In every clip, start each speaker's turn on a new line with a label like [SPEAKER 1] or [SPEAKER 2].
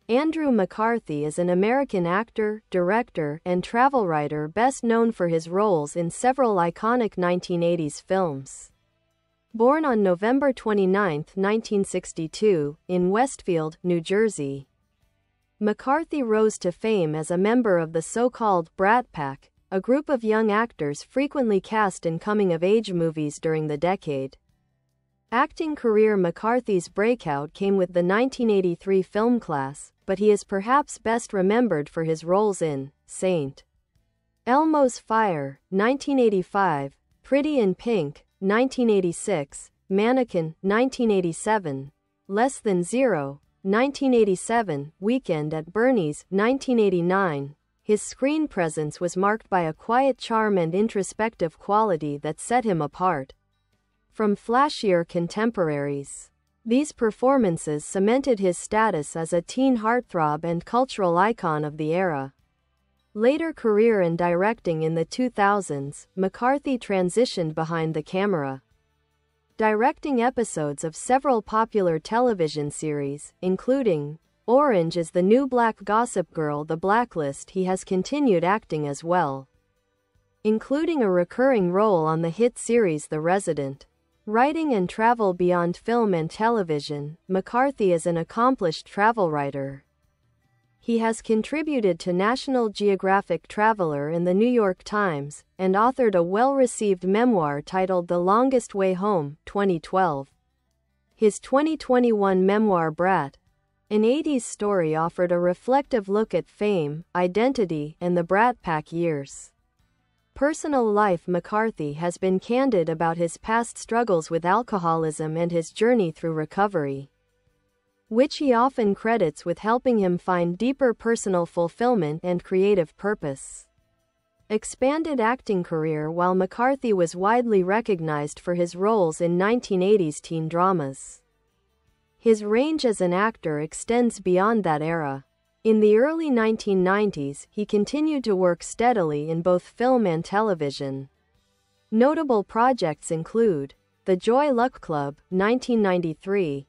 [SPEAKER 1] Andrew McCarthy is an American actor, director, and travel writer best known for his roles in several iconic 1980s films. Born on November 29, 1962, in Westfield, New Jersey, McCarthy rose to fame as a member of the so-called Brat Pack, a group of young actors frequently cast in coming-of-age movies during the decade. Acting career: McCarthy's breakout came with the 1983 film Class, but he is perhaps best remembered for his roles in St. Elmo's Fire, 1985, Pretty in Pink, 1986, Mannequin, 1987, Less Than Zero, 1987, Weekend at Bernie's, 1989. His screen presence was marked by a quiet charm and introspective quality that set him apart from flashier contemporaries. These performances cemented his status as a teen heartthrob and cultural icon of the era. Later career in directing: in the 2000s, McCarthy transitioned behind the camera, directing episodes of several popular television series, including Orange Is the New Black, Gossip Girl, The Blacklist. He has continued acting as well, including a recurring role on the hit series The Resident. Writing and travel: beyond film and television, McCarthy is an accomplished travel writer. He has contributed to National Geographic Traveler and the New York Times, and authored a well-received memoir titled The Longest Way Home, 2012. His 2021 memoir Brat, an 80s story, offered a reflective look at fame, identity, and the Brat Pack years. Personal life: McCarthy has been candid about his past struggles with alcoholism and his journey through recovery, which he often credits with helping him find deeper personal fulfillment and creative purpose. Expanded acting career: while McCarthy was widely recognized for his roles in 1980s teen dramas, his range as an actor extends beyond that era. In the early 1990s, he continued to work steadily in both film and television. Notable projects include The Joy Luck Club, 1993,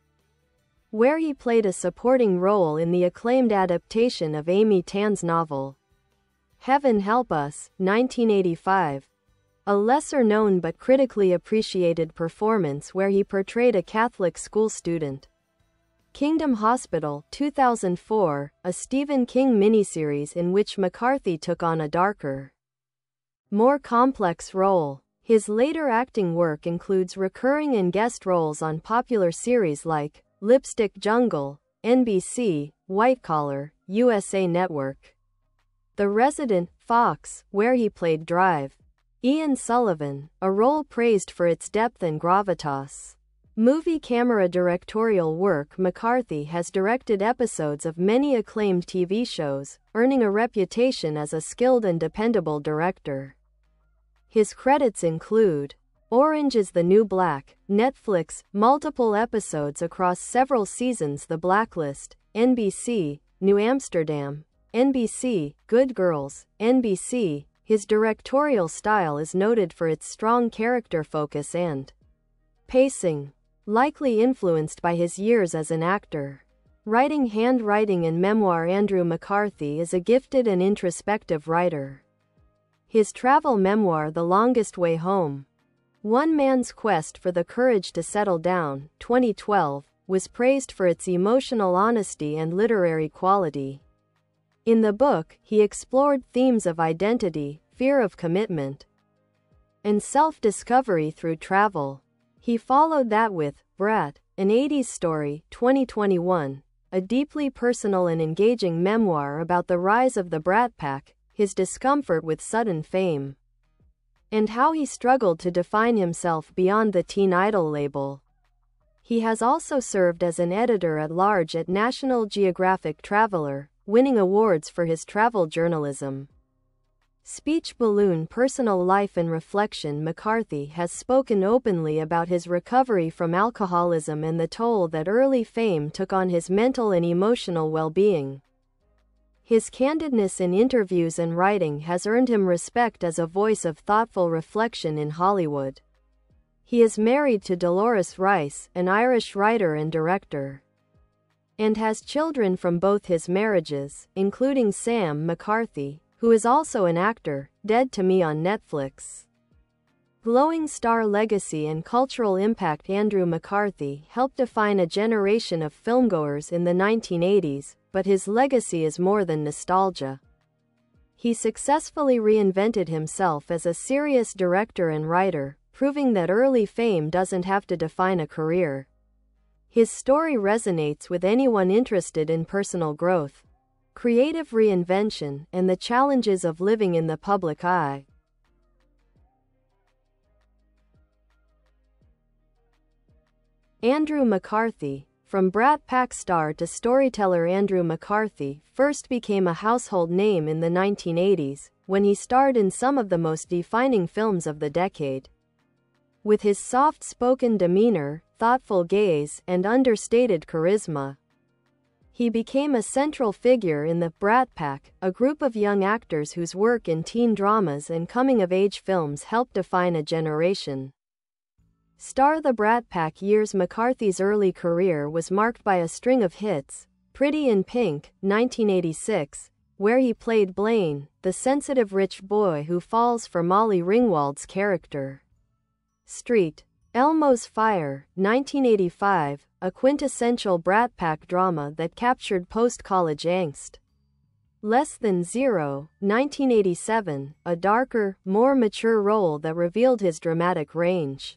[SPEAKER 1] where he played a supporting role in the acclaimed adaptation of Amy Tan's novel Heaven Help Us, 1985, a lesser-known but critically appreciated performance where he portrayed a Catholic school student. Kingdom Hospital, 2004, a Stephen King miniseries in which McCarthy took on a darker, more complex role. His later acting work includes recurring and guest roles on popular series like Lipstick Jungle, NBC, White Collar, USA Network, The Resident, Fox, where he played Drive Ian Sullivan, a role praised for its depth and gravitas. Movie camera directorial work: McCarthy has directed episodes of many acclaimed TV shows, earning a reputation as a skilled and dependable director. His credits include Orange Is the New Black, Netflix, multiple episodes across several seasons, The Blacklist, NBC, New Amsterdam, NBC, Good Girls, NBC. His directorial style is noted for its strong character focus and pacing, likely influenced by his years as an actor. Writing: handwriting and memoir. Andrew McCarthy is a gifted and introspective writer. His travel memoir The Longest Way Home, One Man's Quest for the Courage to Settle Down, 2012, was praised for its emotional honesty and literary quality. In the book, he explored themes of identity, fear of commitment, and self-discovery through travel. He followed that with Brat, an 80s story, 2021, a deeply personal and engaging memoir about the rise of the Brat Pack, his discomfort with sudden fame, and how he struggled to define himself beyond the teen idol label. He has also served as an editor-at-large at National Geographic Traveler, winning awards for his travel journalism. Speech balloon. Personal life and reflection. McCarthy has spoken openly about his recovery from alcoholism and the toll that early fame took on his mental and emotional well-being. His candidness in interviews and writing has earned him respect as a voice of thoughtful reflection in Hollywood. He is married to Dolores Rice, an Irish writer and director. and has children from both his marriages, including Sam McCarthy, who is also an actor, Dead to Me on Netflix. Glowing star legacy and cultural impact. Andrew McCarthy helped define a generation of filmgoers in the 1980s, but his legacy is more than nostalgia. He successfully reinvented himself as a serious director and writer, proving that early fame doesn't have to define a career. His story resonates with anyone interested in personal growth, creative reinvention, and the challenges of living in the public eye. Andrew McCarthy. From Brat Pack star to storyteller, Andrew McCarthy first became a household name in the 1980s, when he starred in some of the most defining films of the decade. With his soft-spoken demeanor, thoughtful gaze, and understated charisma, he became a central figure in the Brat Pack, a group of young actors whose work in teen dramas and coming-of-age films helped define a generation. The Brat Pack years. McCarthy's early career was marked by a string of hits: Pretty in Pink, 1986, where he played Blaine, the sensitive rich boy who falls for Molly Ringwald's character; Street, Elmo's Fire, 1985, a quintessential Brat Pack drama that captured post-college angst; Less Than Zero, 1987, a darker, more mature role that revealed his dramatic range;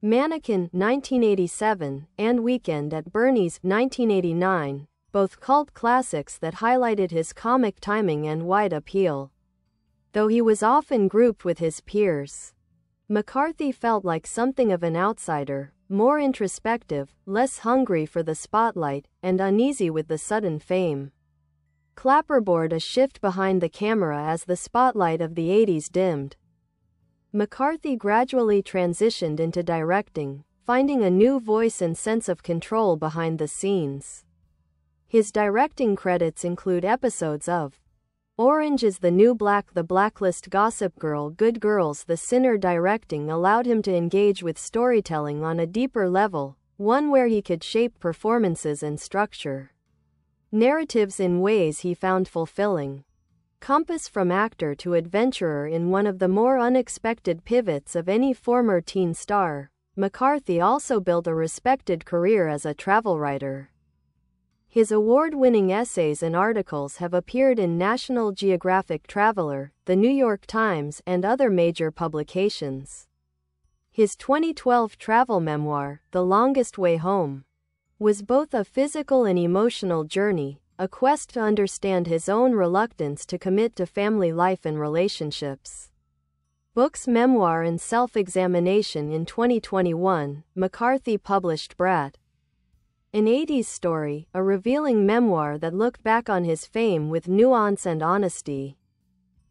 [SPEAKER 1] Mannequin, 1987, and Weekend at Bernie's, 1989, both cult classics that highlighted his comic timing and wide appeal. Though he was often grouped with his peers, McCarthy felt like something of an outsider, more introspective, less hungry for the spotlight, and uneasy with the sudden fame. Clapperboard: a shift behind the camera. As the spotlight of the 80s dimmed, McCarthy gradually transitioned into directing, finding a new voice and sense of control behind the scenes. His directing credits include episodes of Orange is the New Black, The Blacklist, Gossip Girl, Good Girls. The Sinner directing allowed him to engage with storytelling on a deeper level, one where he could shape performances and structure narratives in ways he found fulfilling. Compass: from actor to adventurer in one of the more unexpected pivots of any former teen star, McCarthy also built a respected career as a travel writer. His award-winning essays and articles have appeared in National Geographic Traveler, The New York Times, and other major publications. His 2012 travel memoir, The Longest Way Home, was both a physical and emotional journey, a quest to understand his own reluctance to commit to family life and relationships. Books: memoir and self-examination. In 2021, McCarthy published Brat, an 80s story, a revealing memoir that looked back on his fame with nuance and honesty.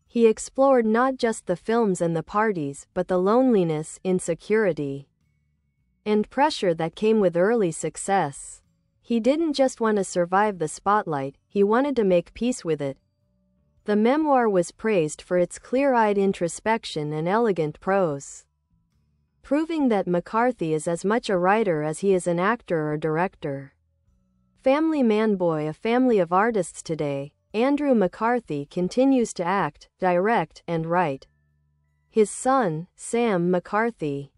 [SPEAKER 1] He explored not just the films and the parties, but the loneliness, insecurity, and pressure that came with early success. He didn't just want to survive the spotlight, he wanted to make peace with it. The memoir was praised for its clear-eyed introspection and elegant prose, proving that McCarthy is as much a writer as he is an actor or director. Family Man Boy: a family of artists today, Andrew McCarthy continues to act, direct, and write. His son, Sam McCarthy,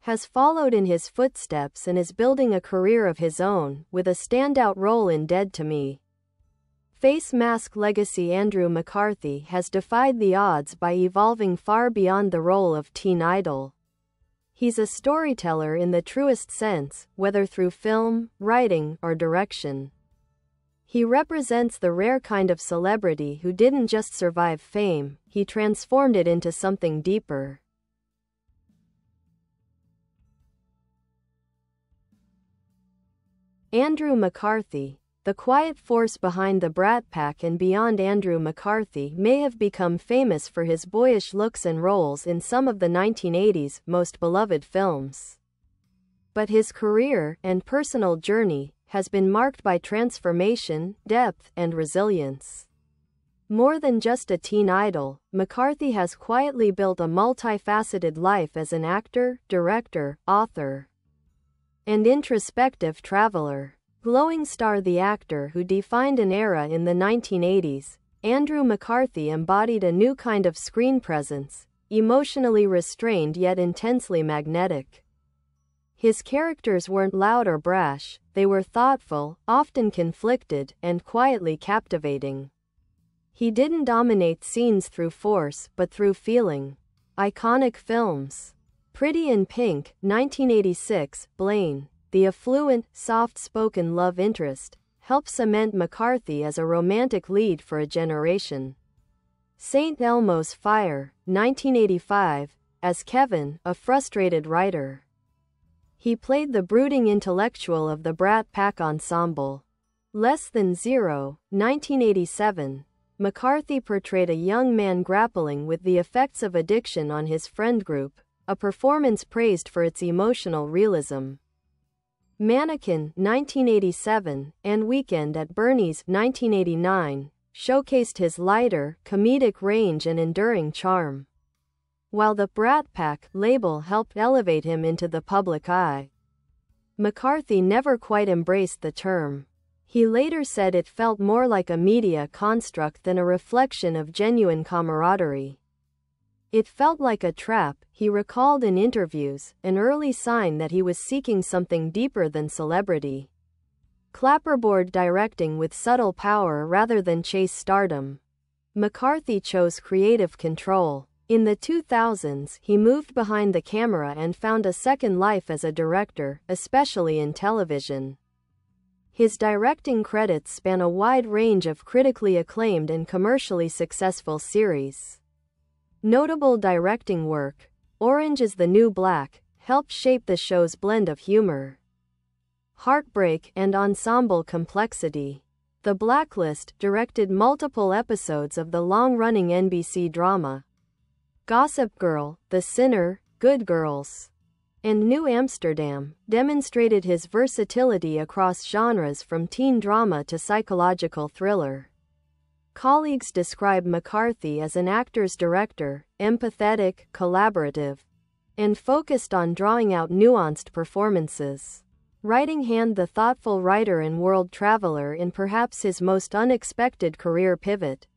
[SPEAKER 1] has followed in his footsteps and is building a career of his own, with a standout role in Dead to Me. Face Mask legacy: Andrew McCarthy has defied the odds by evolving far beyond the role of teen idol. He's a storyteller in the truest sense, whether through film, writing, or direction. He represents the rare kind of celebrity who didn't just survive fame, he transformed it into something deeper. Andrew McCarthy. The quiet force behind the Brat Pack and beyond. Andrew McCarthy may have become famous for his boyish looks and roles in some of the 1980s most beloved films. But his career and personal journey has been marked by transformation, depth, and resilience. More than just a teen idol, McCarthy has quietly built a multifaceted life as an actor, director, author, and introspective traveler. Glowing star. The actor who defined an era in the 1980s, Andrew McCarthy embodied a new kind of screen presence, emotionally restrained yet intensely magnetic. His characters weren't loud or brash, they were thoughtful, often conflicted, and quietly captivating. He didn't dominate scenes through force, but through feeling. Iconic films. Pretty in Pink, 1986, Blaine, the affluent, soft-spoken love interest, helped cement McCarthy as a romantic lead for a generation. St. Elmo's Fire, 1985, as Kevin, a frustrated writer. He played the brooding intellectual of the Brat Pack ensemble. Less Than Zero, 1987, McCarthy portrayed a young man grappling with the effects of addiction on his friend group, a performance praised for its emotional realism. Mannequin, 1987, and Weekend at Bernie's, 1989, showcased his lighter, comedic range and enduring charm. While the Brat Pack label helped elevate him into the public eye, McCarthy never quite embraced the term. He later said it felt more like a media construct than a reflection of genuine camaraderie. It felt like a trap, he recalled in interviews, an early sign that he was seeking something deeper than celebrity. Clapperboard directing with subtle power rather than chase stardom. McCarthy chose creative control. In the 2000s, he moved behind the camera and found a second life as a director, especially in television. His directing credits span a wide range of critically acclaimed and commercially successful series. Notable directing work: Orange is the New Black, helped shape the show's blend of humor, heartbreak, and ensemble complexity. The Blacklist directed multiple episodes of the long-running NBC drama Gossip Girl, The Sinner, Good Girls, and New Amsterdam, demonstrated his versatility across genres from teen drama to psychological thriller. Colleagues describe McCarthy as an actor's director, empathetic, collaborative, and focused on drawing out nuanced performances. Writing hand: the thoughtful writer and world traveler in perhaps his most unexpected career pivot.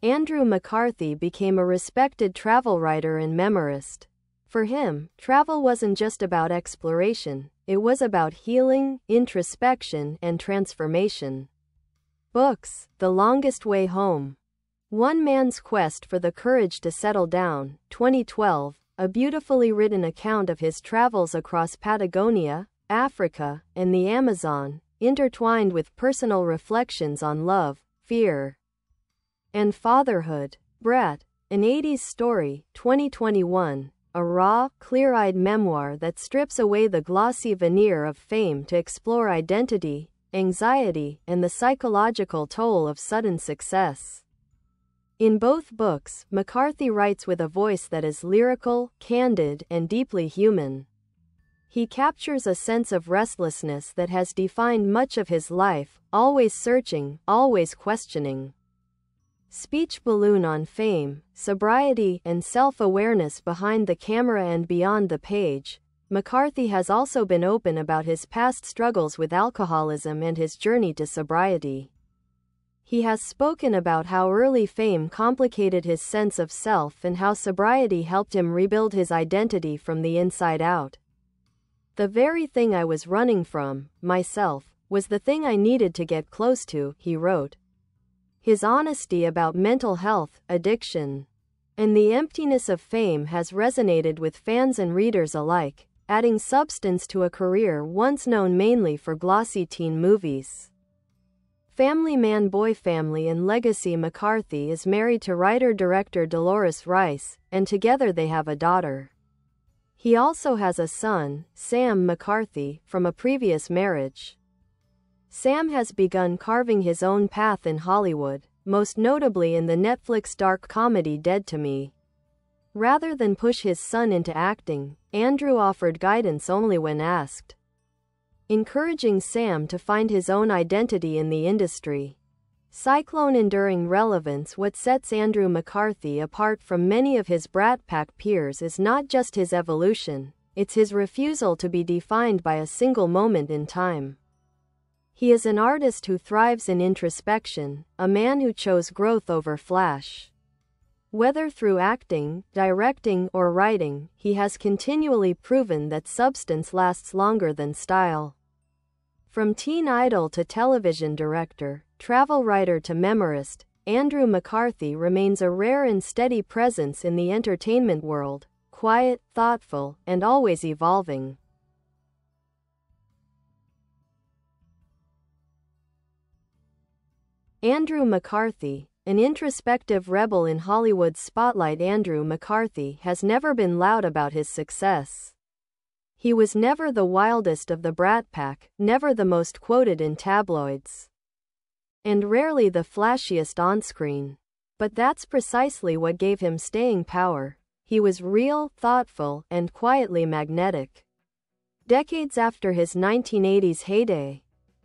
[SPEAKER 1] Andrew McCarthy became a respected travel writer and memoirist. For him, travel wasn't just about exploration, it was about healing, introspection, and transformation. Books: The Longest Way Home, One Man's Quest for the Courage to Settle Down, 2012, a beautifully written account of his travels across Patagonia, Africa, and the Amazon, intertwined with personal reflections on love, fear, and fatherhood. Brat, an 80s Story, 2021, a raw, clear-eyed memoir that strips away the glossy veneer of fame to explore identity, anxiety, and the psychological toll of sudden success. In both books, McCarthy writes with a voice that is lyrical, candid, and deeply human. He captures a sense of restlessness that has defined much of his life, always searching, always questioning. Speech balloon on fame, sobriety, and self-awareness behind the camera and beyond the page. McCarthy has also been open about his past struggles with alcoholism and his journey to sobriety. He has spoken about how early fame complicated his sense of self and how sobriety helped him rebuild his identity from the inside out. "The very thing I was running from, myself, was the thing I needed to get close to," he wrote. His honesty about mental health, addiction, and the emptiness of fame has resonated with fans and readers alike, adding substance to a career once known mainly for glossy teen movies. Family man boy family and legacy. McCarthy is married to writer-director Dolores Rice, and together they have a daughter. He also has a son, Sam McCarthy, from a previous marriage. Sam has begun carving his own path in Hollywood, most notably in the Netflix dark comedy Dead to Me. Rather than push his son into acting, Andrew offered guidance only when asked, encouraging Sam to find his own identity in the industry. Cyclone enduring relevance. What sets Andrew McCarthy apart from many of his Brat Pack peers is not just his evolution, it's his refusal to be defined by a single moment in time. He is an artist who thrives in introspection, a man who chose growth over flash. Whether through acting, directing, or writing, he has continually proven that substance lasts longer than style. From teen idol to television director, travel writer to memoirist, Andrew McCarthy remains a rare and steady presence in the entertainment world, quiet, thoughtful, and always evolving. Andrew McCarthy, an introspective rebel in Hollywood's spotlight. Andrew McCarthy has never been loud about his success. He was never the wildest of the Brat Pack, never the most quoted in tabloids, and rarely the flashiest on-screen. But that's precisely what gave him staying power. He was real, thoughtful, and quietly magnetic. Decades after his 1980s heyday,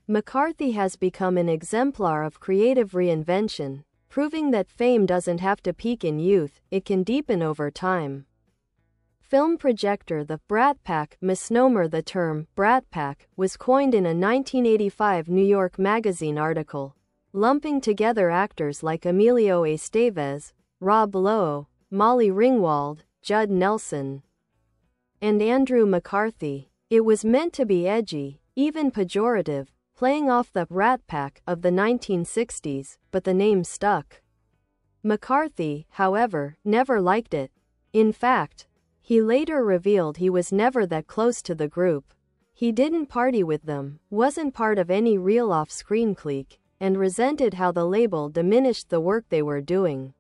[SPEAKER 1] McCarthy has become an exemplar of creative reinvention, proving that fame doesn't have to peak in youth, it can deepen over time. Film projector The Brat Pack, misnomer. The term Brat Pack was coined in a 1985 New York Magazine article, lumping together actors like Emilio Estevez, Rob Lowe, Molly Ringwald, Judd Nelson, and Andrew McCarthy. It was meant to be edgy, even pejorative, playing off the Rat Pack of the 1960s, but the name stuck. McCarthy, however, never liked it. In fact, he later revealed he was never that close to the group. He didn't party with them, wasn't part of any real off-screen clique, and resented how the label diminished the work they were doing.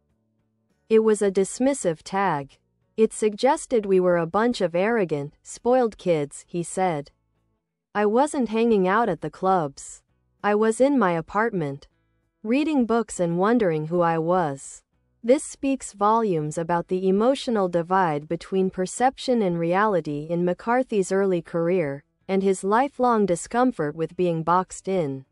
[SPEAKER 1] It was a dismissive tag. It suggested we were a bunch of arrogant, spoiled kids, he said. I wasn't hanging out at the clubs. I was in my apartment, reading books and wondering who I was. This speaks volumes about the emotional divide between perception and reality in McCarthy's early career, and his lifelong discomfort with being boxed in.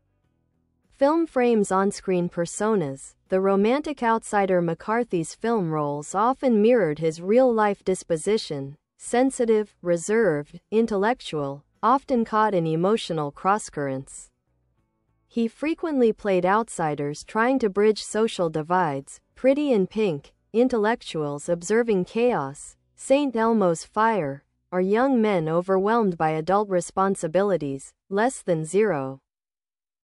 [SPEAKER 1] Film frames on-screen personas. The romantic outsider. McCarthy's film roles often mirrored his real-life disposition, sensitive, reserved, intellectual, often caught in emotional crosscurrents. He frequently played outsiders trying to bridge social divides, Pretty in Pink, intellectuals observing chaos, St. Elmo's Fire, or young men overwhelmed by adult responsibilities, Less Than Zero.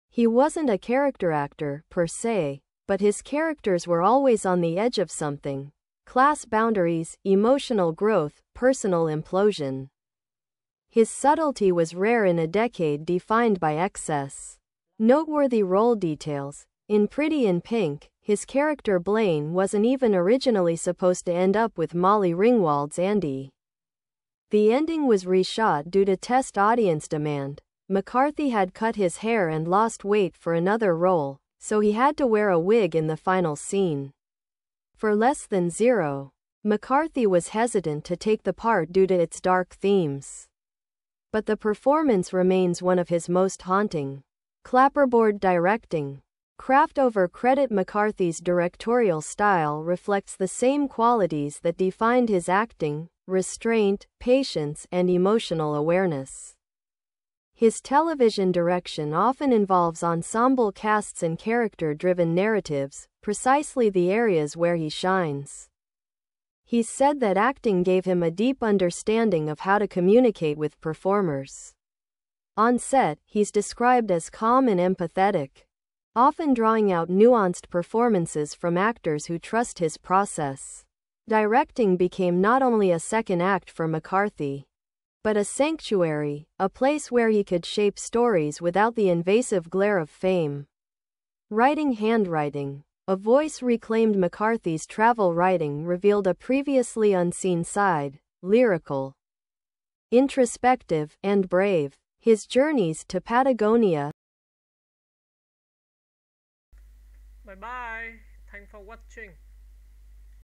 [SPEAKER 1] He wasn't a character actor, per se, but his characters were always on the edge of something: class boundaries, emotional growth, personal implosion. His subtlety was rare in a decade defined by excess. Noteworthy role details. In Pretty in Pink, his character Blaine wasn't even originally supposed to end up with Molly Ringwald's Andy. The ending was reshot due to test audience demand. McCarthy had cut his hair and lost weight for another role, so he had to wear a wig in the final scene. For Less Than Zero, McCarthy was hesitant to take the part due to its dark themes. But the performance remains one of his most haunting. Clapperboard directing. Craft over credit. McCarthy's directorial style reflects the same qualities that defined his acting: restraint, patience, and emotional awareness. His television direction often involves ensemble casts and character-driven narratives, precisely the areas where he shines. He's said that acting gave him a deep understanding of how to communicate with performers. On set, he's described as calm and empathetic, often drawing out nuanced performances from actors who trust his process. Directing became not only a second act for McCarthy, but a sanctuary, a place where he could shape stories without the invasive glare of fame. Writing. Handwriting. A Voice reclaimed. McCarthy's travel writing revealed a previously unseen side: lyrical, introspective, and brave. His journeys to Patagonia.
[SPEAKER 2] Bye bye. Thanks for watching.